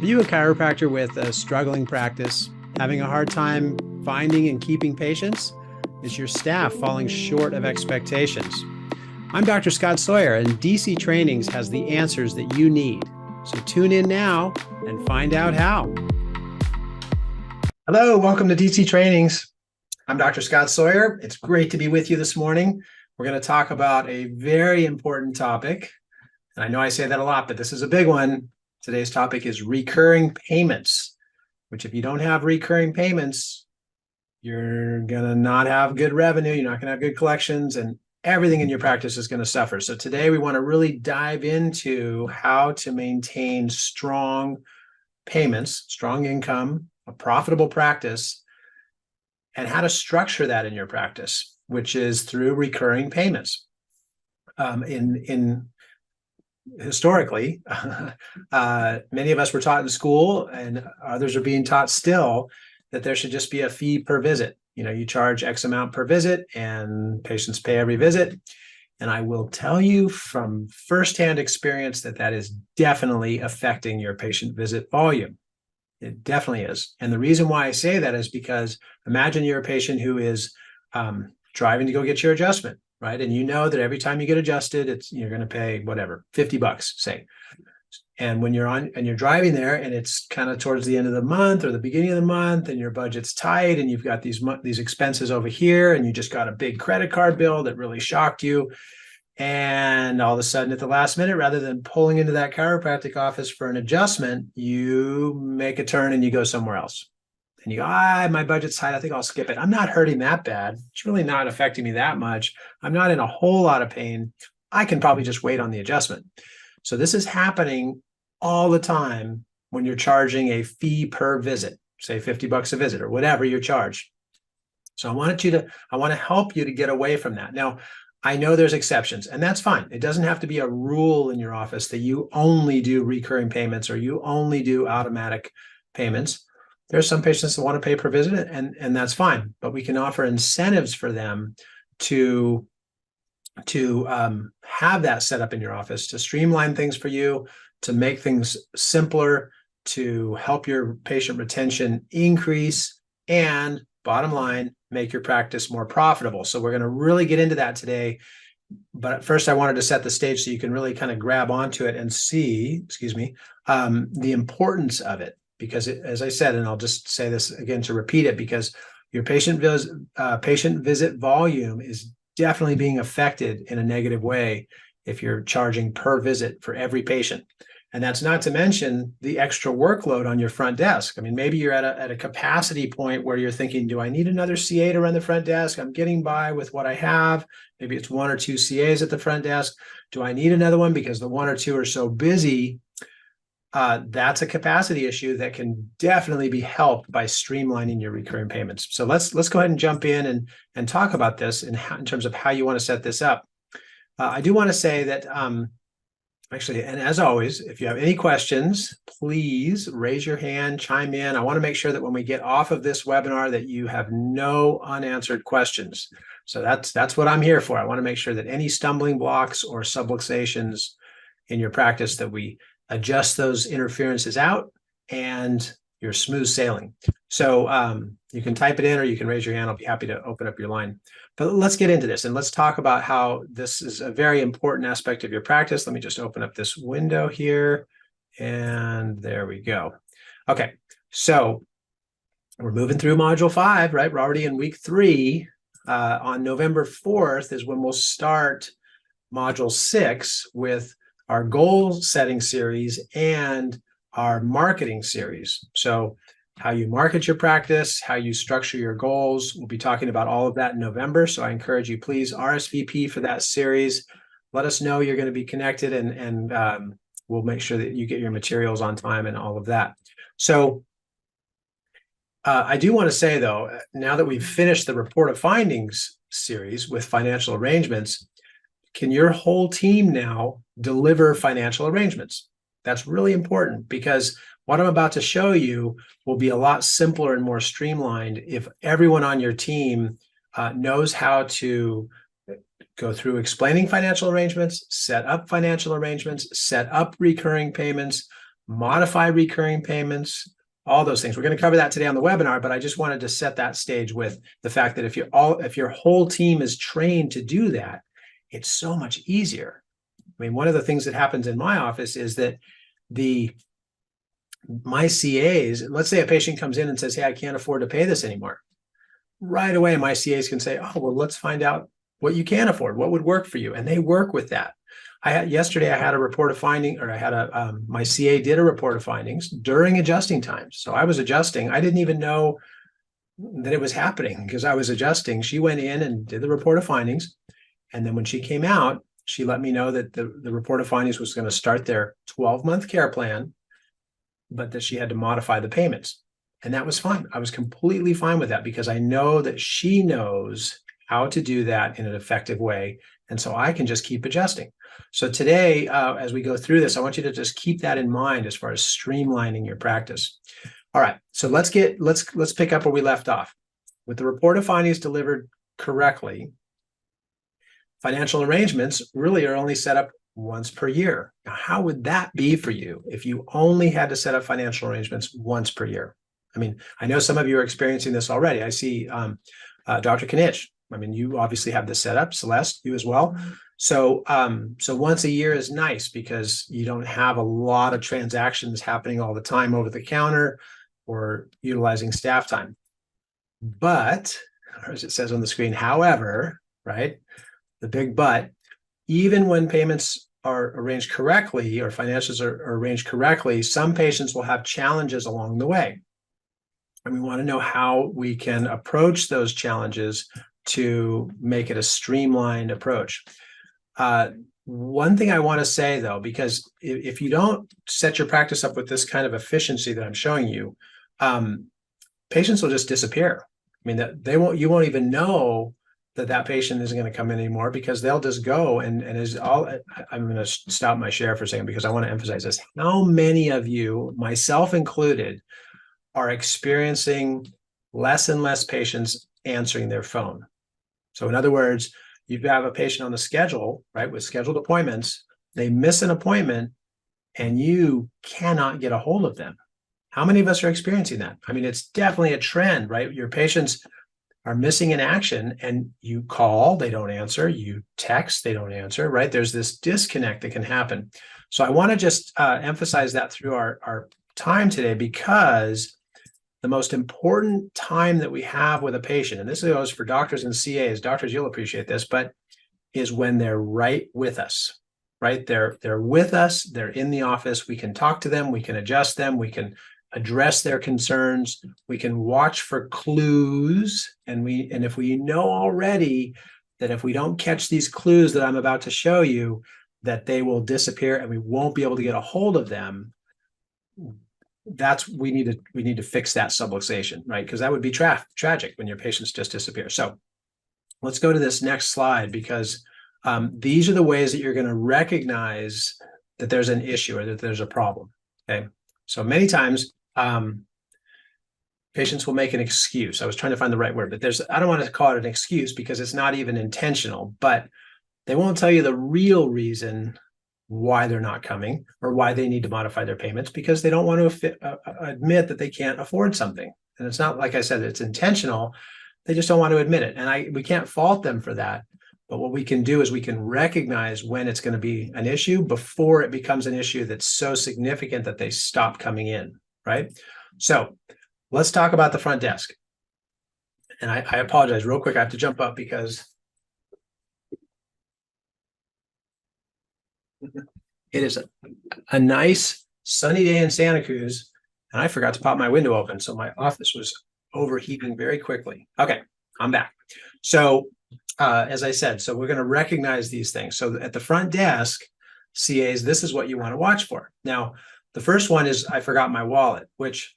Are you a chiropractor with a struggling practice, having a hard time finding and keeping patients? Is your staff falling short of expectations? I'm Dr. Scott Sawyer, and DC Trainings has the answers that you need. So tune in now and find out how. Hello, welcome to DC Trainings. I'm Dr. Scott Sawyer. It's great to be with you this morning. We're going to talk about a very important topic. And I know I say that a lot, but this is a big one. Today's topic is recurring payments, which if you don't have recurring payments, you're going to not have good revenue. You're not going to have good collections, and everything in your practice is going to suffer. So today we want to really dive into how to maintain strong payments, strong income, a profitable practice, and how to structure that in your practice, which is through recurring payments. Historically, many of us were taught in school, and others are being taught still, that there should just be a fee per visit. You know, you charge X amount per visit and patients pay every visit. And I will tell you from firsthand experience that that is definitely affecting your patient visit volume. It definitely is. And the reason why I say that is because imagine you're a patient who is driving to go get your adjustment, right? And you know that every time you get adjusted, you're going to pay whatever, $50, say. And when you're driving there and it's kind of towards the end of the month or the beginning of the month and your budget's tight and you've got these expenses over here and you just got a big credit card bill that really shocked you. And all of a sudden at the last minute, rather than pulling into that chiropractic office for an adjustment, you make a turn and you go somewhere else. And you go, my budget's tight, I think I'll skip it. I'm not hurting that bad. It's really not affecting me that much. I'm not in a whole lot of pain. I can probably just wait on the adjustment. So this is happening all the time when you're charging a fee per visit, say $50 a visit or whatever your charge. So I want to help you to get away from that. Now, I know there's exceptions, and that's fine. It doesn't have to be a rule in your office that you only do recurring payments or you only do automatic payments. There's some patients that want to pay per visit, and that's fine. But we can offer incentives for them to have that set up in your office, to streamline things for you, to make things simpler, to help your patient retention increase, and bottom line, make your practice more profitable. So we're going to really get into that today. But first, I wanted to set the stage so you can really kind of grab onto it and see, the importance of it. Because as I said, and I'll just say this again to repeat it, because your patient visit volume is definitely being affected in a negative way if you're charging per visit for every patient. And that's not to mention the extra workload on your front desk. I mean, maybe you're at a capacity point where you're thinking, do I need another CA to run the front desk? I'm getting by with what I have. Maybe it's one or two CAs at the front desk. Do I need another one because the one or two are so busy? That's a capacity issue that can definitely be helped by streamlining your recurring payments. So let's go ahead and jump in and talk about this in terms of how you want to set this up. I do want to say that actually, and as always, if you have any questions, please raise your hand, chime in. I want to make sure that when we get off of this webinar that you have no unanswered questions. So that's what I'm here for. I want to make sure that any stumbling blocks or subluxations in your practice, that we adjust those interferences out and you're smooth sailing. So you can type it in or you can raise your hand. I'll be happy to open up your line. But let's get into this and let's talk about how this is a very important aspect of your practice. Let me just open up this window here. And there we go. Okay, so we're moving through module 5, right? We're already in week 3. On November 4th is when we'll start module 6 with our goal setting series and our marketing series. So how you market your practice, how you structure your goals. We'll be talking about all of that in November. So I encourage you, please RSVP for that series. Let us know you're going to be connected and we'll make sure that you get your materials on time and all of that. So I do want to say though, now that we've finished the report of findings series with financial arrangements, can your whole team now deliver financial arrangements? That's really important because what I'm about to show you will be a lot simpler and more streamlined if everyone on your team knows how to go through explaining financial arrangements, set up financial arrangements, set up recurring payments, modify recurring payments, all those things. We're going to cover that today on the webinar, but I just wanted to set that stage with the fact that if your whole team is trained to do that, it's so much easier. I mean, one of the things that happens in my office is that my CAs, let's say a patient comes in and says, hey, I can't afford to pay this anymore. Right away, my CAs can say, oh, well, let's find out what you can afford, what would work for you. And they work with that. Yesterday I had a report of finding, or I had my CA did a report of findings during adjusting times. So I was adjusting. I didn't even know that it was happening because I was adjusting. She went in and did the report of findings. And then when she came out, she let me know that the report of findings was going to start their 12-month care plan, but that she had to modify the payments. And that was fine. I was completely fine with that because I know that she knows how to do that in an effective way. And so I can just keep adjusting. So today, as we go through this, I want you to just keep that in mind as far as streamlining your practice. All right, so let's pick up where we left off. With the report of findings delivered correctly, financial arrangements really are only set up once per year. Now, how would that be for you if you only had to set up financial arrangements once per year? I mean, I know some of you are experiencing this already. I see Dr. Kanich. I mean, you obviously have this set up. Celeste, you as well. So once a year is nice because you don't have a lot of transactions happening all the time over the counter or utilizing staff time. But, or as it says on the screen, however, right, the big but, even when payments are arranged correctly or financials are arranged correctly, some patients will have challenges along the way. And we want to know how we can approach those challenges to make it a streamlined approach. One thing I want to say, though, because if you don't set your practice up with this kind of efficiency that I'm showing you, patients will just disappear. I mean, you won't even know that patient isn't going to come in anymore because they'll just go and is all. I'm going to stop my share for a second because I want to emphasize this. How many of you, myself included, are experiencing less and less patients answering their phone? So in other words, you have a patient on the schedule, right, with scheduled appointments, they miss an appointment and you cannot get a hold of them. How many of us are experiencing that? I mean, it's definitely a trend, right? Your patients are missing in action and you call, they don't answer, you text, they don't answer, right? There's this disconnect that can happen. So I want to just emphasize that through our time today, because the most important time that we have with a patient, and this goes for doctors and CAs, doctors, you'll appreciate this, but is when they're right with us, right? They're with us, they're in the office, we can talk to them, we can adjust them, we can address their concerns, we can watch for clues, and if we know already that if we don't catch these clues that I'm about to show you, that they will disappear and we won't be able to get a hold of them, we need to fix that subluxation, right? Because that would be tragic when your patients just disappear. So let's go to this next slide, because these are the ways that you're going to recognize that there's an issue or that there's a problem. Okay, so many times patients will make an excuse. I was trying to find the right word, but I don't want to call it an excuse because it's not even intentional, but they won't tell you the real reason why they're not coming or why they need to modify their payments, because they don't want to admit that they can't afford something. And it's not, like I said, it's intentional. They just don't want to admit it. And we can't fault them for that. But what we can do is we can recognize when it's going to be an issue before it becomes an issue that's so significant that they stop coming in, right? So let's talk about the front desk. And I apologize real quick. I have to jump up because it is a nice sunny day in Santa Cruz, and I forgot to pop my window open. So my office was overheating very quickly. Okay, I'm back. So as I said, so we're going to recognize these things. So at the front desk, CAs, this is what you want to watch for. Now, the first one is I forgot my wallet, which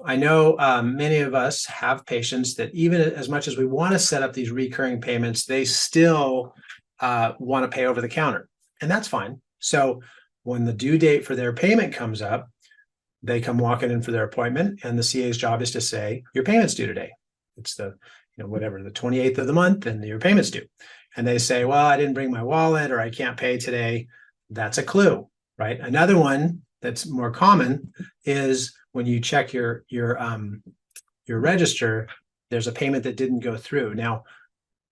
I know many of us have patients that even as much as we want to set up these recurring payments, they still want to pay over the counter. And that's fine. So when the due date for their payment comes up, they come walking in for their appointment, and the CA's job is to say, your payment's due today. It's the, whatever, the 28th of the month, and your payment's due. And they say, well, I didn't bring my wallet, or I can't pay today. That's a clue, right? Another one that's more common is when you check your register, there's a payment that didn't go through. Now,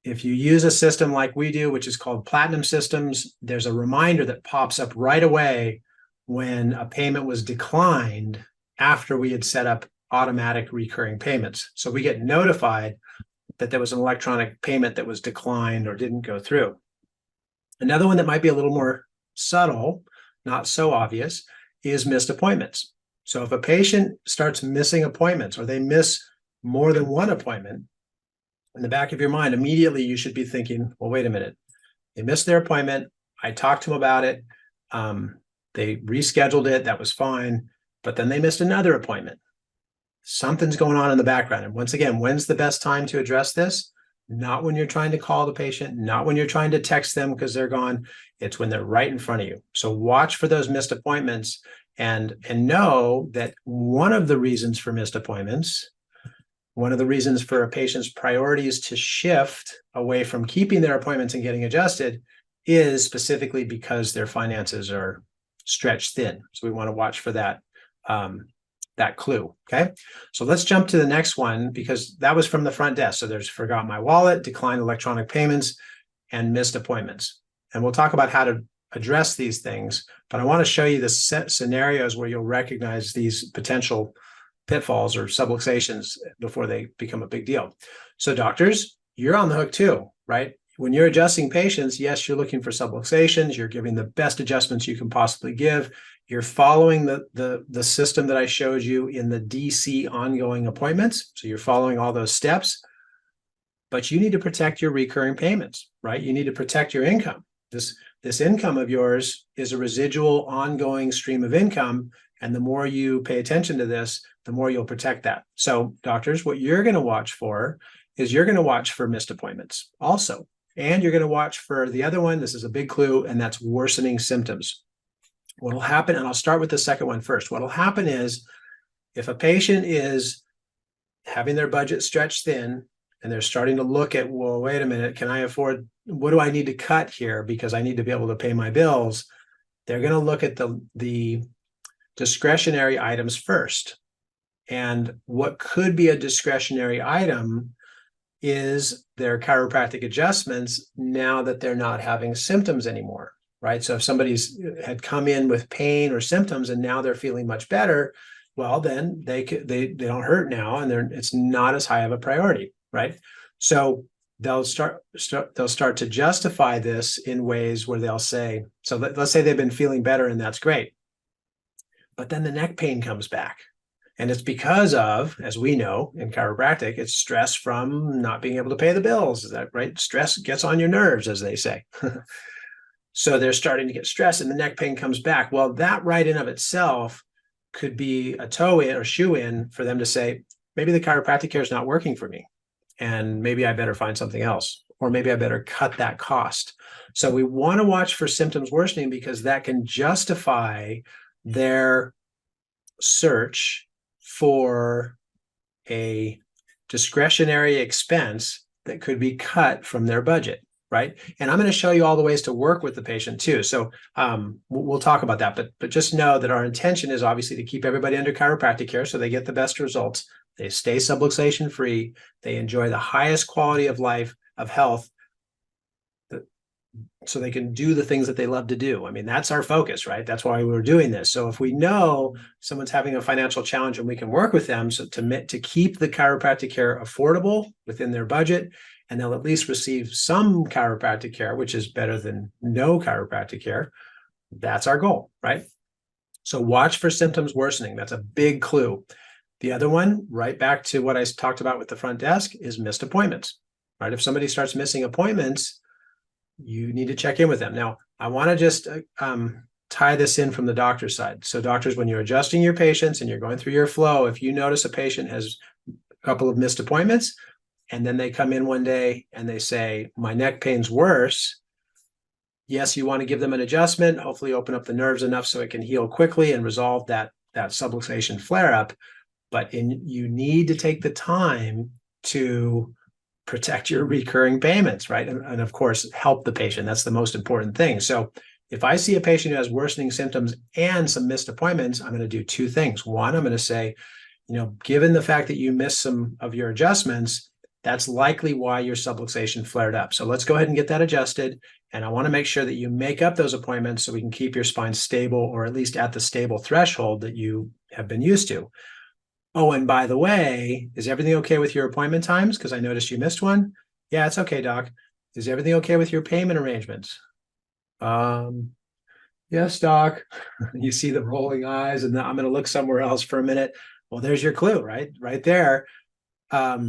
if you use a system like we do, which is called Platinum Systems, there's a reminder that pops up right away when a payment was declined after we had set up automatic recurring payments. So we get notified that there was an electronic payment that was declined or didn't go through. Another one that might be a little more subtle, not so obvious, is missed appointments. So if a patient starts missing appointments or they miss more than one appointment, in the back of your mind, immediately you should be thinking, well, wait a minute. They missed their appointment. I talked to them about it. They rescheduled it. That was fine. But then they missed another appointment. Something's going on in the background. And once again, when's the best time to address this? Not when you're trying to call the patient, not when you're trying to text them because they're gone. It's when they're right in front of you. So watch for those missed appointments and know that one of the reasons for missed appointments, one of the reasons for a patient's priorities to shift away from keeping their appointments and getting adjusted is specifically because their finances are stretched thin. So we want to watch for that clue. Okay. So let's jump to the next one because that was from the front desk. So there's forgot my wallet, declined electronic payments, and missed appointments. And we'll talk about how to address these things, but I want to show you the scenarios where you'll recognize these potential pitfalls or subluxations before they become a big deal. So doctors, you're on the hook too, right? When you're adjusting patients, yes, you're looking for subluxations. You're giving the best adjustments you can possibly give. You're following the system that I showed you in the DC ongoing appointments. So you're following all those steps, but you need to protect your recurring payments, right? You need to protect your income. This income of yours is a residual ongoing stream of income. And the more you pay attention to this, the more you'll protect that. So doctors, what you're going to watch for is you're going to watch for missed appointments also. And you're going to watch for the other one. This is a big clue, and that's worsening symptoms. What will happen, and I'll start with the second one first. What will happen is if a patient is having their budget stretched thin and they're starting to look at, well, wait a minute, can I afford, what do I need to cut here because I need to be able to pay my bills? They're going to look at the discretionary items first. And what could be a discretionary item is their chiropractic adjustments now that they're not having symptoms anymore, right? So if somebody's had come in with pain or symptoms and now they're feeling much better, well, then they don't hurt now, and it's not as high of a priority, right? So they'll start to justify this in ways where they'll say, so let's say they've been feeling better and that's great, but then the neck pain comes back. And it's because of, as we know in chiropractic, it's stress from not being able to pay the bills. Is that right? Stress gets on your nerves, as they say. So they're starting to get stressed and the neck pain comes back. Well, that right in of itself could be a toe in or shoe in for them to say, maybe the chiropractic care is not working for me. And maybe I better find something else, or maybe I better cut that cost. So we want to watch for symptoms worsening because that can justify their search for a discretionary expense that could be cut from their budget, right? And I'm going to show you all the ways to work with the patient too. So we'll talk about that, but just know that our intention is obviously to keep everybody under chiropractic care so they get the best results. They stay subluxation free. They enjoy the highest quality of life, of health, so they can do the things that they love to do. I mean, that's our focus, right? That's why we're doing this. So if we know someone's having a financial challenge and we can work with them so to keep the chiropractic care affordable within their budget, and they'll at least receive some chiropractic care, which is better than no chiropractic care, that's our goal, right? So watch for symptoms worsening. That's a big clue. The other one, right back to what I talked about with the front desk, is missed appointments, right? If somebody starts missing appointments, you need to check in with them. Now, I want to just tie this in from the doctor's side. So doctors, when you're adjusting your patients and you're going through your flow, if you notice a patient has a couple of missed appointments and then they come in one day and they say, my neck pain's worse. Yes, you want to give them an adjustment, hopefully open up the nerves enough so it can heal quickly and resolve that subluxation flare-up. But you need to take the time to protect your recurring payments, right? And of course, help the patient. That's the most important thing. So If I see a patient who has worsening symptoms and some missed appointments, I'm going to do two things. One, I'm going to say, given the fact that you missed some of your adjustments, that's likely why your subluxation flared up. So let's go ahead and get that adjusted. And I want to make sure that you make up those appointments so we can keep your spine stable, or at least at the stable threshold that you have been used to. Oh, and by the way, is everything okay with your appointment times? Because I noticed you missed one. Yeah, it's okay, doc. Is everything okay with your payment arrangements? Yes, doc. You see the rolling eyes, and I'm going to look somewhere else for a minute. Well, there's your clue, right? Right there. Are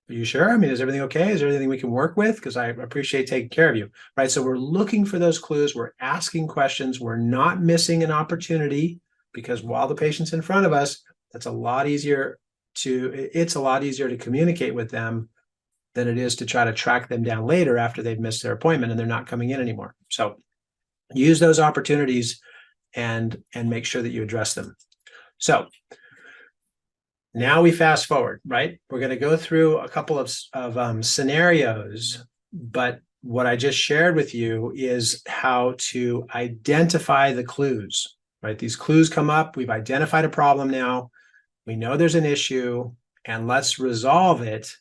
you sure? I mean, is everything okay? Is there anything we can work with? Because I appreciate taking care of you, right? So we're looking for those clues. We're asking questions. We're not missing an opportunity, because while the patient's in front of us, it's a lot easier to communicate with them than it is to try to track them down later after they've missed their appointment and they're not coming in anymore. So use those opportunities and make sure that you address them. So now we fast forward, right? We're going to go through a couple of scenarios, but what I just shared with you is how to identify the clues, right? These clues come up. We've identified a problem now. We know there's an issue, and let's resolve it.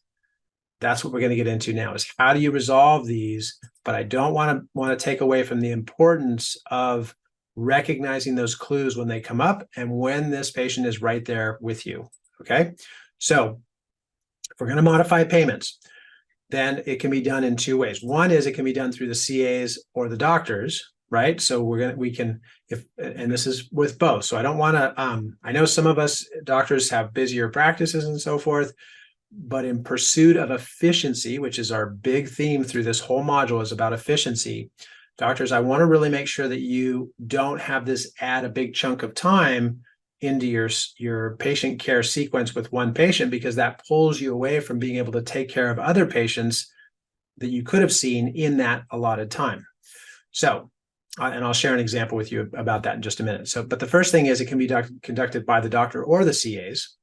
That's what we're going to get into now, is how do you resolve these? But I don't want to take away from the importance of recognizing those clues when they come up and when this patient is right there with you. Okay, so if we're going to modify payments, then it can be done in two ways. One is it can be done through the CAs or the doctors, right? So and this is with both. So I don't want to, I know some of us doctors have busier practices and so forth, but in pursuit of efficiency, which is our big theme through this whole module, is about efficiency. Doctors, I want to really make sure that you don't have this add a big chunk of time into your patient care sequence with one patient, because that pulls you away from being able to take care of other patients that you could have seen in that allotted time. So, and I'll share an example with you about that in just a minute. So, but the first thing is it can be conducted by the doctor or the CAs,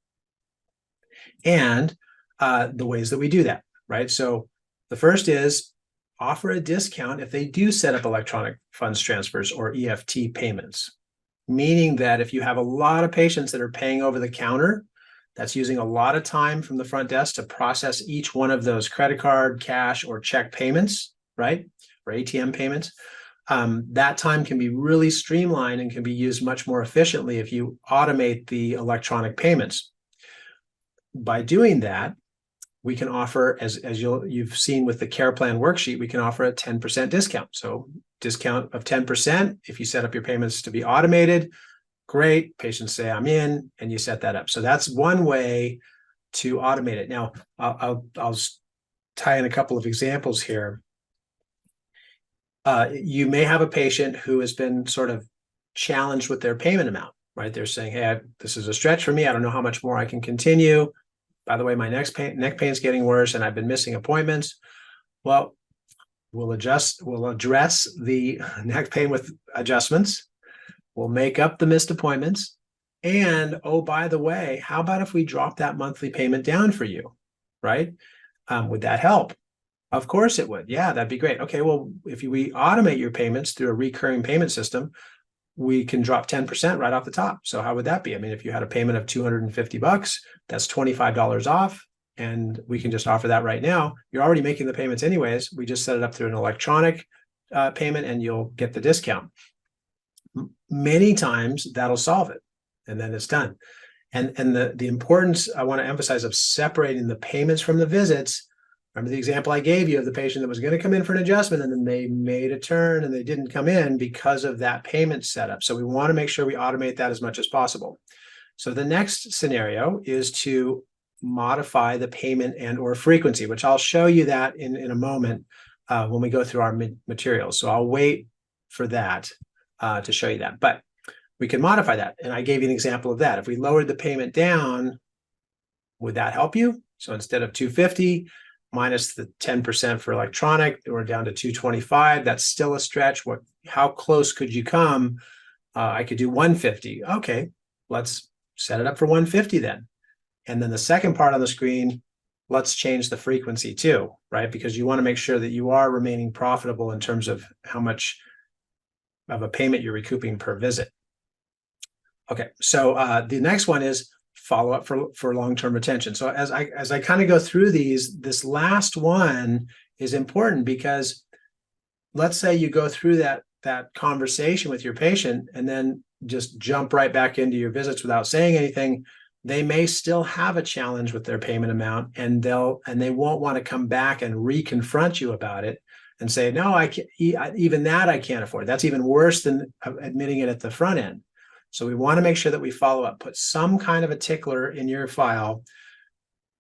and the ways that we do that, right? So the first is offer a discount if they do set up electronic funds transfers or EFT payments. Meaning that if you have a lot of patients that are paying over the counter, that's using a lot of time from the front desk to process each one of those credit card, cash, or check payments, right? Or ATM payments. That time can be really streamlined and can be used much more efficiently if you automate the electronic payments. By doing that, we can offer, as you've seen with the care plan worksheet, we can offer a 10% discount. So discount of 10% if you set up your payments to be automated. Great. Patients say I'm in, and you set that up. So that's one way to automate it. Now, I'll tie in a couple of examples here. You may have a patient who has been sort of challenged with their payment amount, right? They're saying, hey, this is a stretch for me. I don't know how much more I can continue. By the way, my neck pain is getting worse, and I've been missing appointments. Well, we'll address the neck pain with adjustments. We'll make up the missed appointments. And, oh, by the way, how about if we drop that monthly payment down for you, right? Would that help? Of course it would. Yeah, that'd be great. Okay, well, if we automate your payments through a recurring payment system, we can drop 10% right off the top. So how would that be? I mean, if you had a payment of $250, that's $25 off, and we can just offer that right now. You're already making the payments anyways. We just set it up through an electronic payment, and you'll get the discount. Many times that'll solve it, and then it's done. And the importance I want to emphasize of separating the payments from the visits. Remember the example I gave you of the patient that was going to come in for an adjustment, and then they made a turn and they didn't come in because of that payment setup. So we want to make sure we automate that as much as possible. So the next scenario is to modify the payment and or frequency, which I'll show you that in a moment when we go through our materials. So I'll wait for that to show you that. But we can modify that. And I gave you an example of that. If we lowered the payment down, would that help you? So instead of $250 minus the 10% for electronic, we're down to $225. That's still a stretch. How close could you come? I could do $150. Okay, let's set it up for $150 then. And then the second part on the screen, let's change the frequency too, right? Because you want to make sure that you are remaining profitable in terms of how much of a payment you're recouping per visit. Okay, so the next one is follow up for long-term retention. So as I kind of go through these, this last one is important because let's say you go through that conversation with your patient and then just jump right back into your visits without saying anything. They may still have a challenge with their payment amount, and they won't want to come back and reconfront you about it and say, no, I can't, even that I can't afford. That's even worse than admitting it at the front end. So we want to make sure that we follow up, put some kind of a tickler in your file.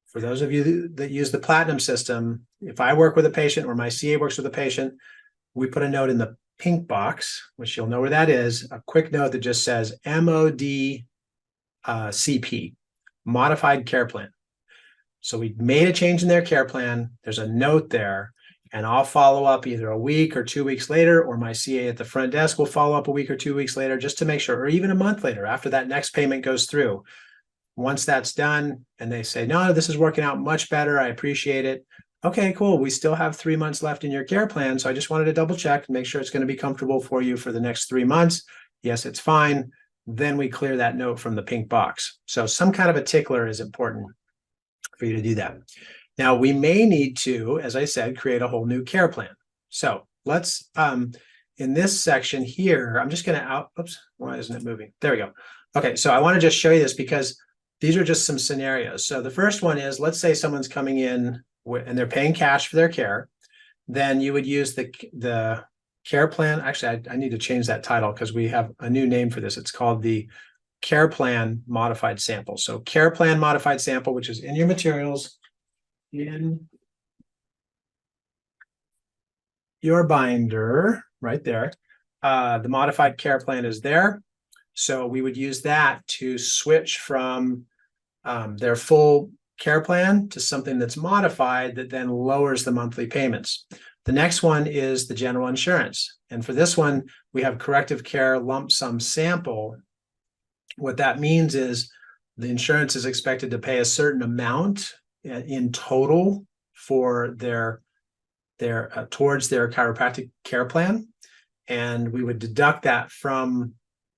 For those of you that use the Platinum system, if I work with a patient or my CA works with a patient, we put a note in the pink box, which you'll know where that is, a quick note that just says MOD CP, Modified Care Plan. So we made a change in their care plan. There's a note there, and I'll follow up either a week or 2 weeks later, or my CA at the front desk will follow up a week or 2 weeks later just to make sure, or even a month later after that next payment goes through. Once that's done and they say, no, this is working out much better, I appreciate it. Okay, cool. We still have 3 months left in your care plan. So I just wanted to double check and make sure it's going to be comfortable for you for the next 3 months. Yes, it's fine. Then we clear that note from the pink box. So some kind of a tickler is important for you to do that. Now, we may need to, as I said, create a whole new care plan. So let's, in this section here, I'm just going to oops, why isn't it moving? There we go. Okay, so I want to just show you this because these are just some scenarios. So the first one is, let's say someone's coming in and they're paying cash for their care. Then you would use the care plan. Actually, I need to change that title because we have a new name for this. It's called the Care Plan Modified Sample. So Care Plan Modified Sample, which is in your materials, in your binder right there. The modified care plan is there. So we would use that to switch from their full care plan to something that's modified that then lowers the monthly payments. The next one is the general insurance. And for this one, we have corrective care lump sum sample. What that means is the insurance is expected to pay a certain amount in total for their towards their chiropractic care plan. And we would deduct that from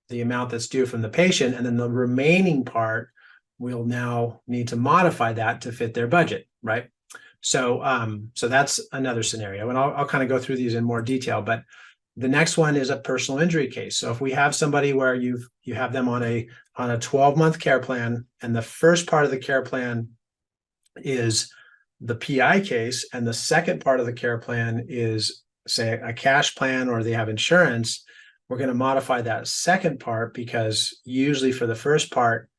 the amount that's due from the patient. And then the remaining part, we'll now need to modify that to fit their budget, right? So, so that's another scenario. And I'll kind of go through these in more detail, but the next one is a personal injury case. So if we have somebody where you have them on a 12-month care plan, and the first part of the care plan is the PI case, and the second part of the care plan is, say, a cash plan, or they have insurance, we're going to modify that second part because usually for the first part,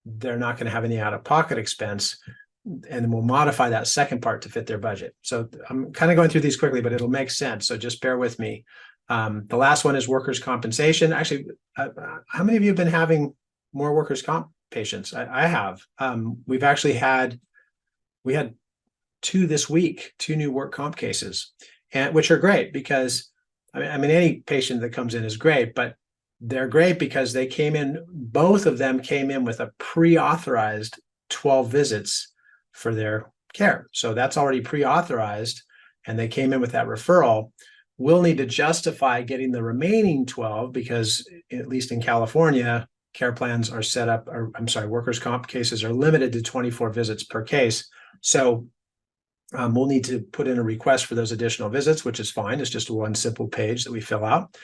they're not going to have any out-of-pocket expense. And then we'll modify that second part to fit their budget. So I'm kind of going through these quickly, but it'll make sense. So just bear with me. The last one is workers' compensation. Actually, how many of you have been having more workers' comp patients? I have. We had 2 this week, 2 new work comp cases, and which are great because I mean, any patient that comes in is great, but they're great because they came in, both of them came in with a pre-authorized 12 visits for their care. So that's already pre-authorized, and they came in with that referral. We'll need to justify getting the remaining 12 because, at least in California, care plans are set up, or I'm sorry, workers' comp cases are limited to 24 visits per case. So we'll need to put in a request for those additional visits, which is fine. It's just one simple page that we fill out.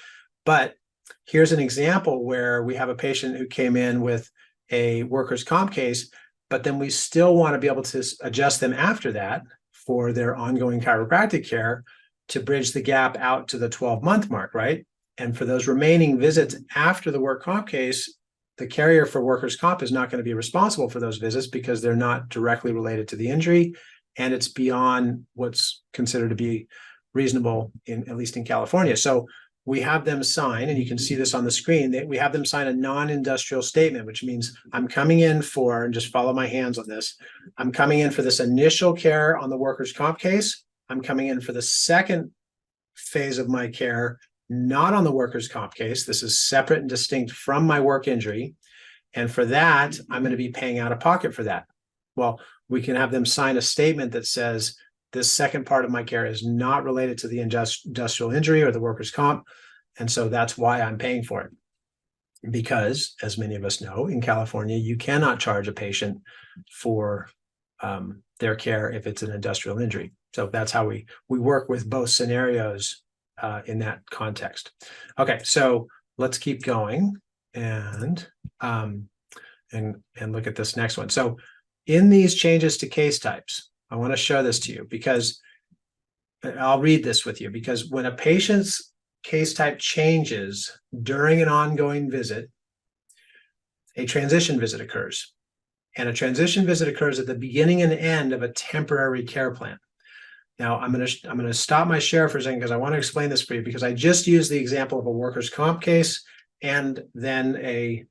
But here's an example where we have a patient who came in with a workers' comp case, but then we still want to be able to adjust them after that for their ongoing chiropractic care to bridge the gap out to the 12-month mark, right? And for those remaining visits after the work comp case, the carrier for workers' comp is not going to be responsible for those visits because they're not directly related to the injury, and it's beyond what's considered to be reasonable, at least in California. So we have them sign, and you can see this on the screen, that we have them sign a non-industrial statement, which means I'm coming in for, and just follow my hands on this, I'm coming in for this initial care on the workers' comp case. I'm coming in for the second phase of my care, not on the workers' comp case. This is separate and distinct from my work injury. And for that, I'm going to be paying out of pocket for that. Well, we can have them sign a statement that says, this second part of my care is not related to the industrial injury or the workers' comp, And so that's why I'm paying for it. Because, as many of us know, in California, you cannot charge a patient for their care if it's an industrial injury. So that's how we work with both scenarios in that context. Okay, so let's keep going and look at this next one. So in these changes to case types, I want to show this to you because I'll read this with you, because when a patient's case type changes during an ongoing visit, a transition visit occurs. And a transition visit occurs at the beginning and end of a temporary care plan. Now, I'm going to stop my share for a second because I want to explain this for you, because I just used the example of a workers' comp case and then a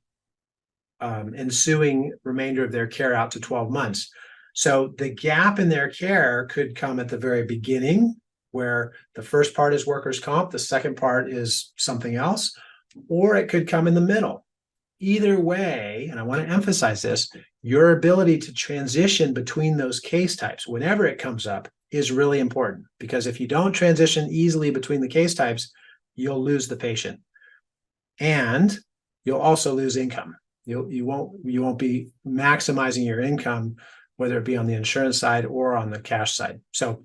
ensuing remainder of their care out to 12 months. So the gap in their care could come at the very beginning, where the first part is workers' comp, the second part is something else, or it could come in the middle. Either way, and I want to emphasize this, your ability to transition between those case types whenever it comes up is really important, because if you don't transition easily between the case types, you'll lose the patient and you'll also lose income. You won't be maximizing your income, whether it be on the insurance side or on the cash side. So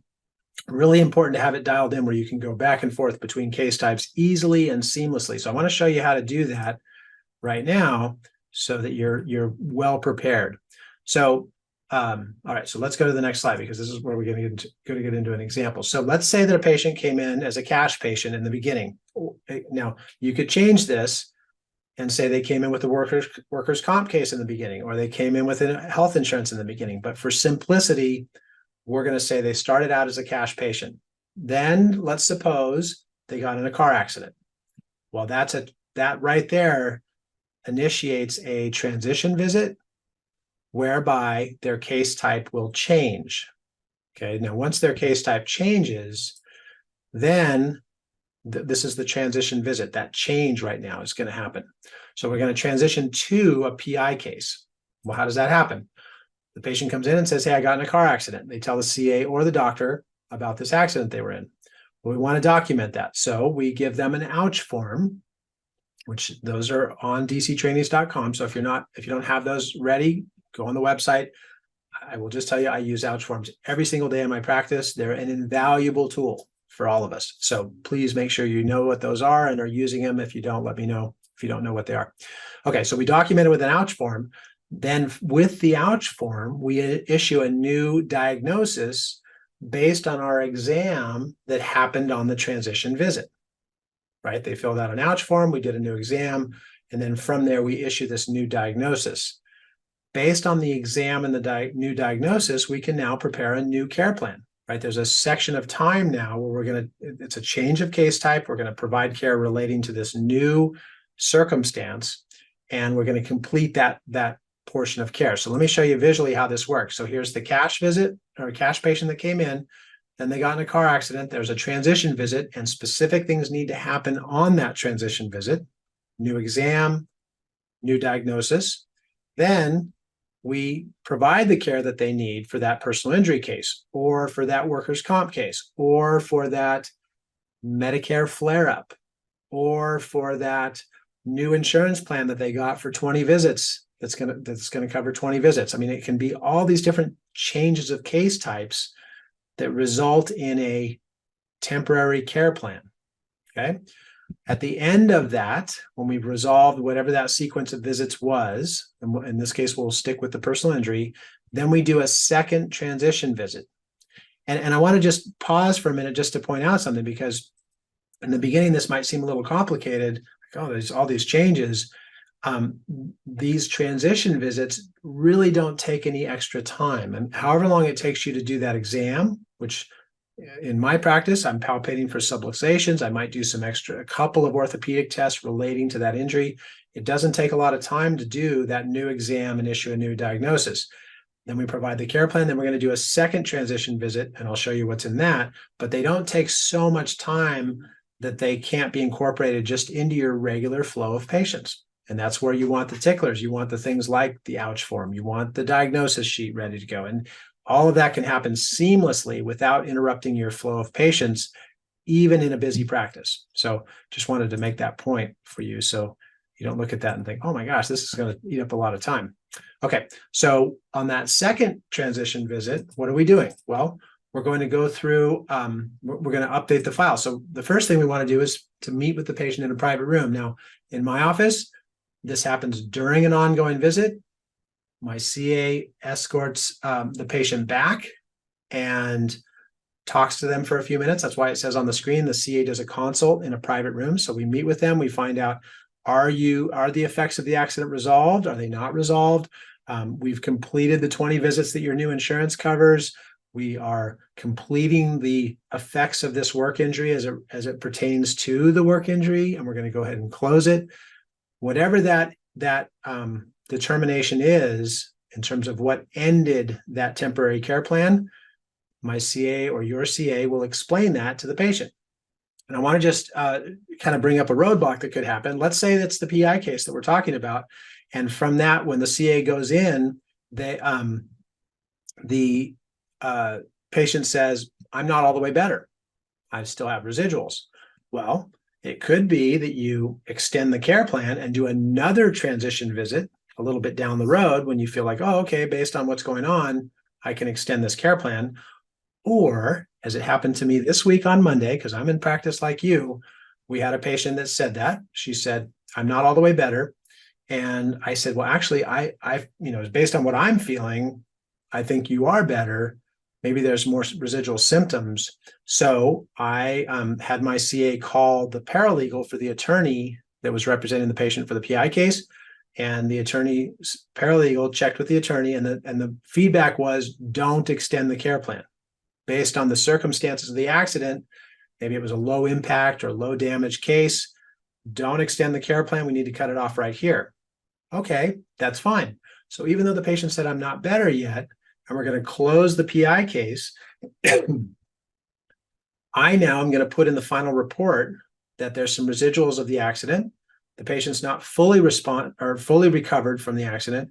really important to have it dialed in where you can go back and forth between case types easily and seamlessly. So I want to show you how to do that right now so that you're well prepared. So all right, so let's go to the next slide, because this is where we're going to get into an example. So let's say that a patient came in as a cash patient in the beginning. Now, you could change this and say they came in with a workers' comp case in the beginning, or they came in with health insurance in the beginning. But for simplicity, we're going to say they started out as a cash patient. Then let's suppose they got in a car accident. Well, that right there initiates a transition visit whereby their case type will change. Okay, now once their case type changes, then this is the transition visit. That change right now is going to happen. So we're going to transition to a PI case. Well, how does that happen? The patient comes in and says, hey, I got in a car accident. They tell the CA or the doctor about this accident they were in. Well, we want to document that. So we give them an ouch form, which those are on dctrainings.com. So if you don't have those ready, go on the website. I will just tell you, I use ouch forms every single day in my practice. They're an invaluable tool for all of us. So please make sure you know what those are and are using them. If you don't, let me know if you don't know what they are. Okay, so we document it with an ouch form. Then with the ouch form, we issue a new diagnosis based on our exam that happened on the transition visit, right? They filled out an ouch form, we did a new exam, and then from there, we issue this new diagnosis. Based on the exam and the new diagnosis, we can now prepare a new care plan, right? There's a section of time now where it's a change of case type. We're going to provide care relating to this new circumstance, and we're going to complete that portion of care. So let me show you visually how this works. So here's the cash visit or a cash patient that came in, then they got in a car accident. There's a transition visit, and specific things need to happen on that transition visit. New exam, new diagnosis. Then we provide the care that they need for that personal injury case, or for that workers' comp case, or for that Medicare flare-up, or for that new insurance plan that they got for 20 visits that's going to cover 20 visits. I mean, it can be all these different changes of case types that result in a temporary care plan. Okay. At the end of that, when we've resolved whatever that sequence of visits was, and in this case, we'll stick with the personal injury, then we do a second transition visit. And I want to just pause for a minute just to point out something, because in the beginning, this might seem a little complicated. Like, oh, there's all these changes. These transition visits really don't take any extra time. And however long it takes you to do that exam, which in my practice, I'm palpating for subluxations. I might do a couple of orthopedic tests relating to that injury. It doesn't take a lot of time to do that new exam and issue a new diagnosis. Then we provide the care plan. Then we're going to do a second transition visit, and I'll show you what's in that. But they don't take so much time that they can't be incorporated just into your regular flow of patients. And that's where you want the ticklers. You want the things like the ouch form. You want the diagnosis sheet ready to go. And all of that can happen seamlessly without interrupting your flow of patients. even in a busy practice. So just wanted to make that point for you. So you don't look at that and think, oh my gosh, this is going to eat up a lot of time. Okay, so on that second transition visit, what are we doing? Well, we're going to go through, we're going to update the file. So the first thing we want to do is to meet with the patient in a private room. Now, in my office, this happens during an ongoing visit. My CA escorts the patient back and talks to them for a few minutes. That's why it says on the screen, the CA does a consult in a private room. So we meet with them. We find out, are the effects of the accident resolved? Are they not resolved? We've completed the 20 visits that your new insurance covers. We are completing the effects of this work injury as it pertains to the work injury, and we're going to go ahead and close it. Whatever that determination is in terms of what ended that temporary care plan, my CA or your CA will explain that to the patient. And I want to just kind of bring up a roadblock that could happen. Let's say that's the PI case that we're talking about. And from that, when the CA goes in, the patient says, I'm not all the way better. I still have residuals. Well, it could be that you extend the care plan and do another transition visit a little bit down the road when you feel like, oh, okay, based on what's going on, I can extend this care plan. Or, as it happened to me this week on Monday, because I'm in practice like you, we had a patient that said that. She said, I'm not all the way better. And I said, well, actually, I based on what I'm feeling, I think you are better. Maybe there's more residual symptoms. So I had my CA call the paralegal for the attorney that was representing the patient for the PI case. And the attorney paralegal checked with the attorney, and the feedback was, don't extend the care plan. Based on the circumstances of the accident, maybe it was a low impact or low damage case, don't extend the care plan. We need to cut it off right here. Okay, that's fine. So even though the patient said, I'm not better yet, and we're going to close the PI case, I now am going to put in the final report that there's some residuals of the accident. The patient's not fully recovered from the accident,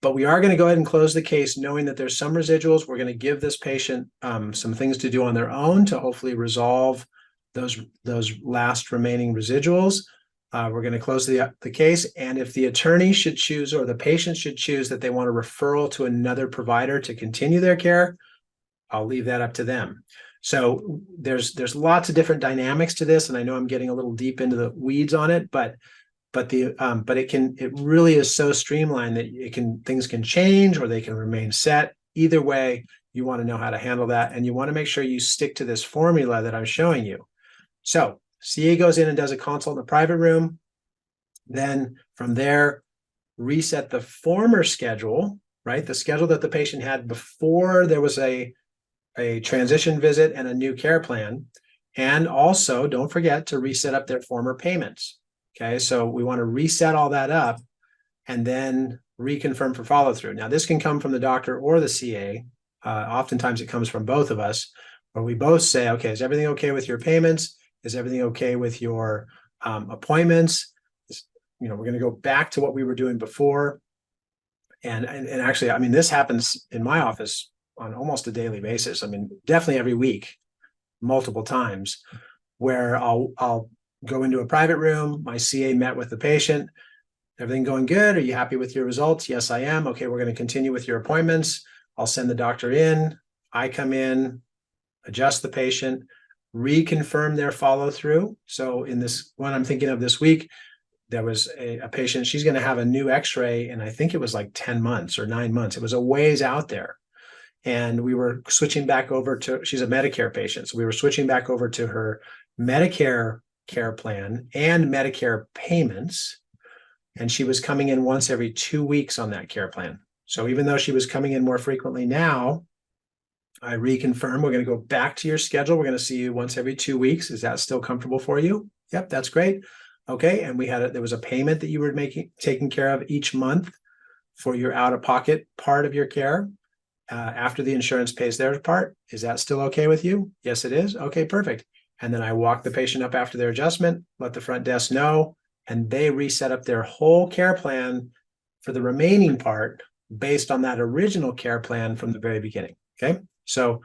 but we are going to go ahead and close the case knowing that there's some residuals. We're going to give this patient some things to do on their own to hopefully resolve those last remaining residuals. We're going to close the case. And if the attorney should choose, or the patient should choose, that they want a referral to another provider to continue their care, I'll leave that up to them. So there's lots of different dynamics to this. And I know I'm getting a little deep into the weeds on it, but it really is so streamlined that things can change or they can remain set. Either way, you want to know how to handle that, and you want to make sure you stick to this formula that I'm showing you. So CA goes in and does a consult in the private room. Then from there, reset the former schedule, right? The schedule that the patient had before there was a transition visit and a new care plan. And also, don't forget to reset up their former payments. Okay, so we want to reset all that up and then reconfirm for follow through. Now, this can come from the doctor or the CA. Oftentimes it comes from both of us, where we both say, okay, is everything okay with your payments? Is everything okay with your appointments? We're going to go back to what we were doing before. And actually, I mean, this happens in my office on almost a daily basis. I mean, definitely every week, multiple times, where I'll go into a private room. My CA met with the patient. Everything going good? Are you happy with your results? Yes, I am. Okay, we're going to continue with your appointments. I'll send the doctor in. I come in, adjust the patient, reconfirm their follow through. So in this one I'm thinking of this week, there was a patient, she's going to have a new x-ray, and I think it was like 10 months or 9 months. It was a ways out there. And we were switching back over to, she's a Medicare patient. So we were switching back over to her Medicare care plan and Medicare payments. And she was coming in once every 2 weeks on that care plan. So even though she was coming in more frequently now, I reconfirm, we're going to go back to your schedule. We're going to see you once every 2 weeks. Is that still comfortable for you? Yep, that's great. Okay. And there was a payment that you were taking care of each month for your out-of-pocket part of your care. After the insurance pays their part. Is that still okay with you? Yes, it is. Okay, perfect. And then I walk the patient up after their adjustment, let the front desk know, and they reset up their whole care plan for the remaining part based on that original care plan from the very beginning. Okay. So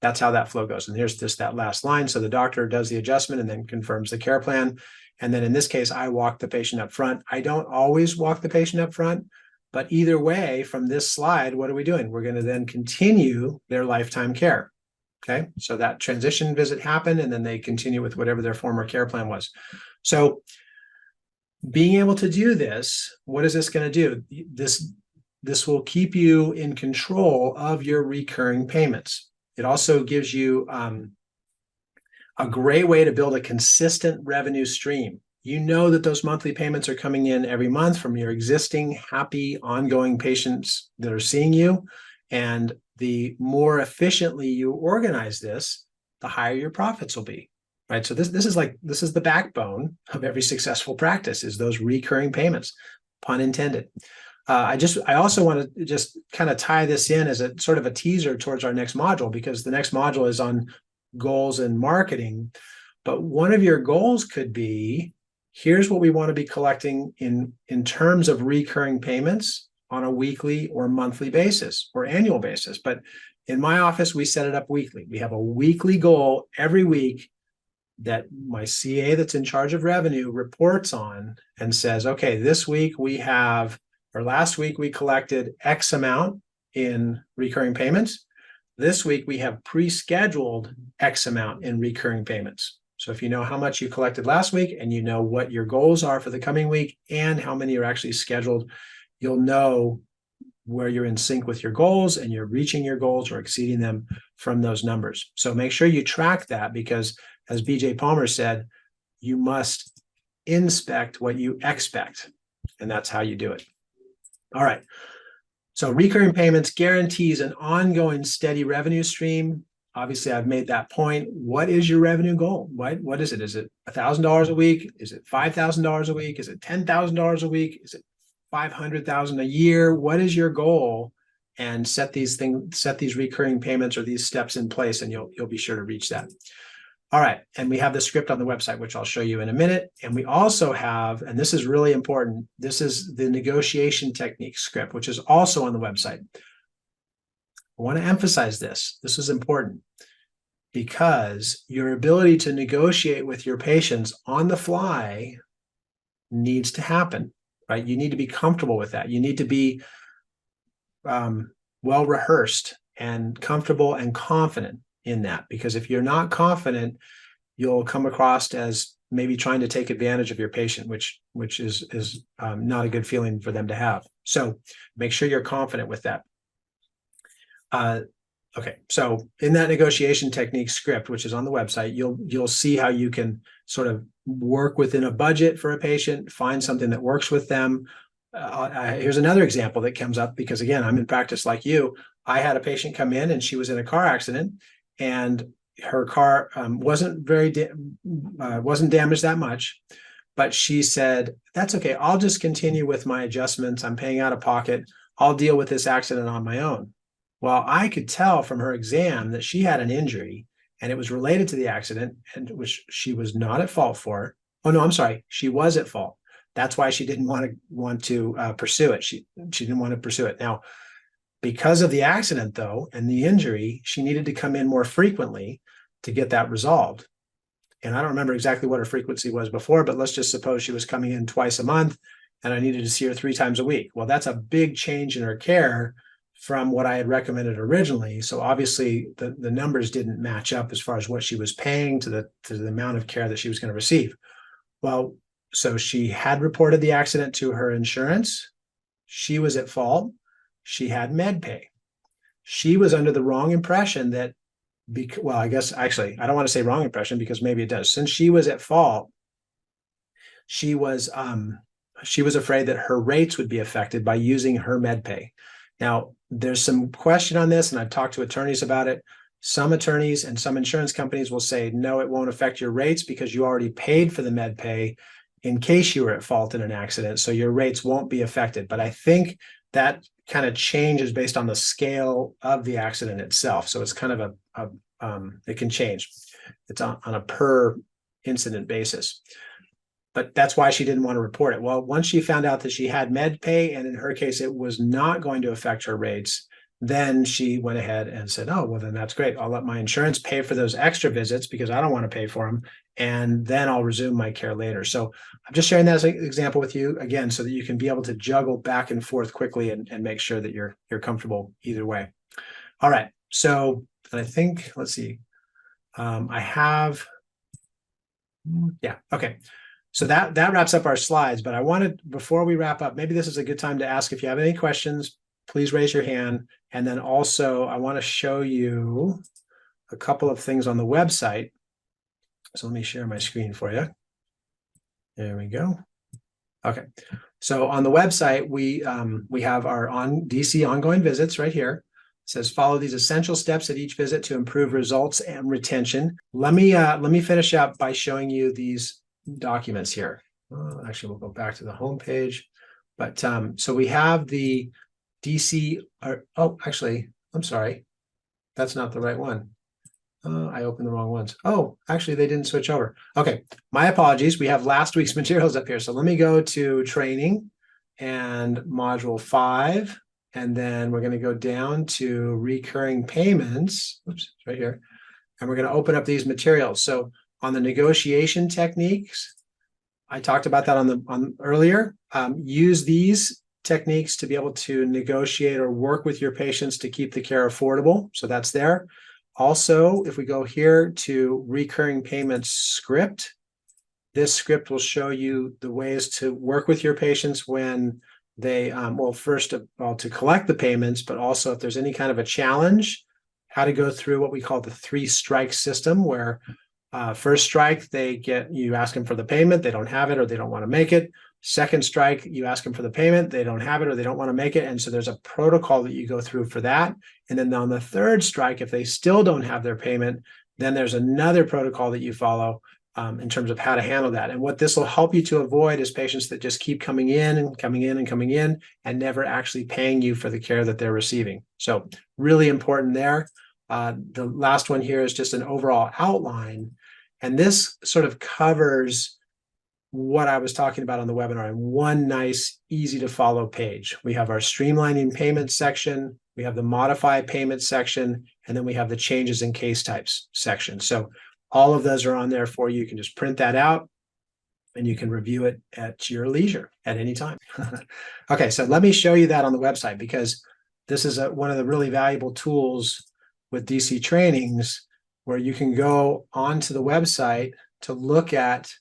That's how that flow goes. And here's just that last line. So the doctor does the adjustment and then confirms the care plan. And then in this case, I walk the patient up front. I don't always walk the patient up front, but either way, from this slide, what are we doing? We're going to then continue their lifetime care. Okay, so that transition visit happened, and then they continue with whatever their former care plan was. So being able to do this, what is this going to do? This will keep you in control of your recurring payments. It also gives you a great way to build a consistent revenue stream. You know that those monthly payments are coming in every month from your existing happy ongoing patients that are seeing you. And the more efficiently you organize this, the higher your profits will be, right? So this is the backbone of every successful practice, is those recurring payments, pun intended. I also want to just kind of tie this in as a sort of a teaser towards our next module, because the next module is on goals and marketing. But one of your goals could be, here's what we want to be collecting in terms of recurring payments on a weekly or monthly basis or annual basis. But in my office, we set it up weekly. We have a weekly goal every week that my CA that's in charge of revenue reports on and says, okay, this week we have, or last week we collected X amount in recurring payments. This week we have pre-scheduled X amount in recurring payments. So if you know how much you collected last week and you know what your goals are for the coming week and how many are actually scheduled, you'll know where you're in sync with your goals and you're reaching your goals or exceeding them from those numbers. So make sure you track that, because as BJ Palmer said, you must inspect what you expect, and that's how you do it. All right. So recurring payments guarantees an ongoing steady revenue stream. Obviously, I've made that point. What is your revenue goal? What is it? Is it $1,000 a week? Is it $5,000 a week? Is it $10,000 a week? Is it $500,000 a year? What is your goal? And set these recurring payments or these steps in place, and you'll be sure to reach that. All right, and we have the script on the website, which I'll show you in a minute. And we also have, and this is really important, this is the negotiation technique script, which is also on the website. I want to emphasize this. This is important because your ability to negotiate with your patients on the fly needs to happen, right? You need to be comfortable with that. You need to be well rehearsed and comfortable and confident in that, because if you're not confident, you'll come across as maybe trying to take advantage of your patient, which is not a good feeling for them to have. So make sure you're confident with that. Okay, so in that negotiation technique script, which is on the website, you'll see how you can sort of work within a budget for a patient, find something that works with them. Here's another example that comes up, because again, I'm in practice like you. I had a patient come in and she was in a car accident, and her car wasn't damaged that much, but she said, that's okay, I'll just continue with my adjustments. I'm paying out of pocket. I'll deal with this accident on my own. Well, I could tell from her exam that she had an injury and it was related to the accident, and which she was not at fault for. Oh no, I'm sorry, she was at fault. That's why she didn't want to pursue it. She didn't want to pursue it. Now, because of the accident, though, and the injury, she needed to come in more frequently to get that resolved. And I don't remember exactly what her frequency was before, but let's just suppose she was coming in twice a month and I needed to see her 3 times a week. Well, that's a big change in her care from what I had recommended originally. So obviously the numbers didn't match up as far as what she was paying to the amount of care that she was going to receive. Well, so she had reported the accident to her insurance. She was at fault. She had med pay. She was under the wrong impression that, well, I guess actually, I don't want to say wrong impression because maybe it does. Since she was at fault, she was afraid that her rates would be affected by using her med pay. Now, there's some question on this, and I've talked to attorneys about it. Some attorneys and some insurance companies will say, no, it won't affect your rates because you already paid for the med pay in case you were at fault in an accident, so your rates won't be affected. But I think that kind of changes based on the scale of the accident itself. So it's kind of it can change. It's on a per incident basis. But that's why she didn't want to report it. Well, once she found out that she had med pay, and in her case, it was not going to affect her rates, then she went ahead and said, oh, well, then that's great. I'll let my insurance pay for those extra visits because I don't want to pay for them. And then I'll resume my care later. So I'm just sharing that as an example with you again, so that you can be able to juggle back and forth quickly and make sure that you're comfortable either way. All right. So, and I think, let's see, I have, yeah, okay. So that wraps up our slides, but I wanted, before we wrap up, maybe this is a good time to ask if you have any questions, please raise your hand. And then also I want to show you a couple of things on the website. So let me share my screen for you. There we go. Okay. So on the website, we have our DC ongoing visits right here. It says follow these essential steps at each visit to improve results and retention. Let me finish up by showing you these documents here. Actually, we'll go back to the home page. But so we have the DC, oh, actually, I'm sorry. That's not the right one. I opened the wrong ones. Oh, actually, they didn't switch over. Okay, my apologies. We have last week's materials up here. So let me go to training and module 5. And then we're going to go down to recurring payments. Oops, it's right here. And we're going to open up these materials. So on the negotiation techniques, I talked about that on earlier. Use these techniques to be able to negotiate or work with your patients to keep the care affordable. So that's there. Also, if we go here to recurring payments script, this script will show you the ways to work with your patients when they, well, first of all, to collect the payments, but also if there's any kind of a challenge, how to go through what we call the 3-strike system, where first strike, you ask them for the payment, they don't have it or they don't want to make it. Second strike, you ask them for the payment, they don't have it or they don't want to make it. And so there's a protocol that you go through for that. And then on the third strike, if they still don't have their payment, then there's another protocol that you follow in terms of how to handle that. And what this will help you to avoid is patients that just keep coming in and coming in and coming in and never actually paying you for the care that they're receiving. So really important there. The last one here is just an overall outline. And this sort of covers what I was talking about on the webinar in one nice, easy to follow page. We have our streamlining payments section, we have the modify payment section, and then we have the changes in case types section. So all of those are on there for you. You can just print that out and you can review it at your leisure at any time. Okay, so let me show you that on the website, because this is one of the really valuable tools with DC trainings, where you can go onto the website to look at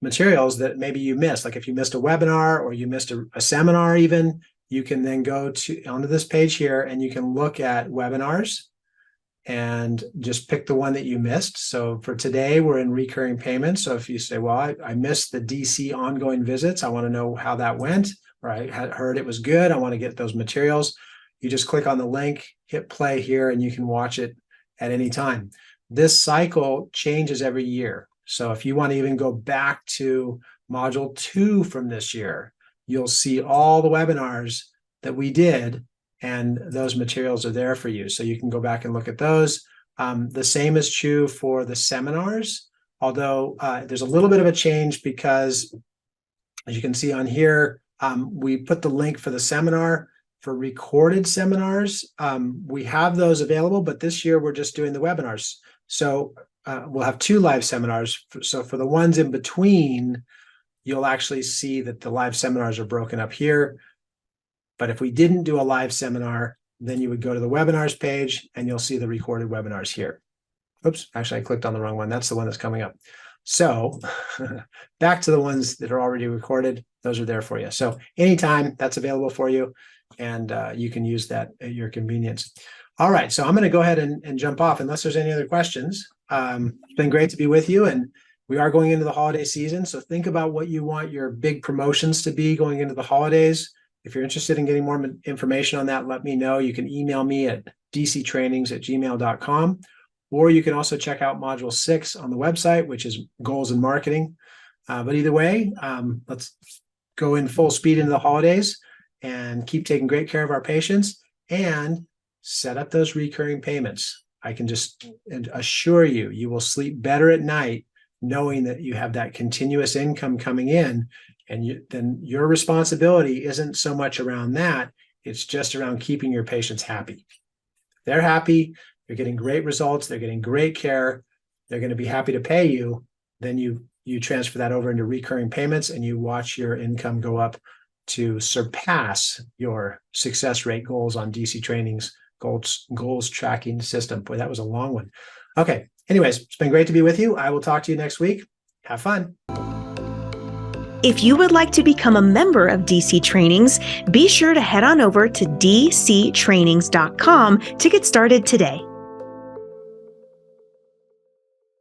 materials that maybe you missed. Like if you missed a webinar or you missed a seminar even, you can then go onto this page here and you can look at webinars and just pick the one that you missed. So for today, we're in recurring payments. So if you say, well, I missed the DC ongoing visits, I want to know how that went, or I had heard it was good, I want to get those materials. You just click on the link, hit play here, and you can watch it at any time. This cycle changes every year. So if you want to even go back to module 2 from this year, you'll see all the webinars that we did, and those materials are there for you. So you can go back and look at those. The same is true for the seminars, although there's a little bit of a change because, as you can see on here, we put the link for the seminar. For recorded seminars, we have those available, but this year we're just doing the webinars. So we'll have 2 live seminars. So for the ones in between, you'll actually see that the live seminars are broken up here. But if we didn't do a live seminar, then you would go to the webinars page and you'll see the recorded webinars here. Oops, actually I clicked on the wrong one. That's the one that's coming up. So back to the ones that are already recorded. Those are there for you. So anytime, that's available for you, and you can use that at your convenience. All right, so I'm going to go ahead and jump off unless there's any other questions. It's been great to be with you, and we are going into the holiday season. So think about what you want your big promotions to be going into the holidays. If you're interested in getting more information on that, let me know. You can email me at dctrainings@gmail.com, or you can also check out module 6 on the website, which is goals and marketing. But either way, let's go in full speed into the holidays and keep taking great care of our patients and set up those recurring payments. I can just assure you, you will sleep better at night knowing that you have that continuous income coming in, and then your responsibility isn't so much around that. It's just around keeping your patients happy. They're happy, they're getting great results, they're getting great care, they're going to be happy to pay you. Then you transfer that over into recurring payments and you watch your income go up to surpass your success rate goals on DC Training's goals tracking system. Boy, that was a long one. Okay. Anyways, it's been great to be with you. I will talk to you next week. Have fun. If you would like to become a member of DC Trainings, be sure to head on over to dctrainings.com to get started today.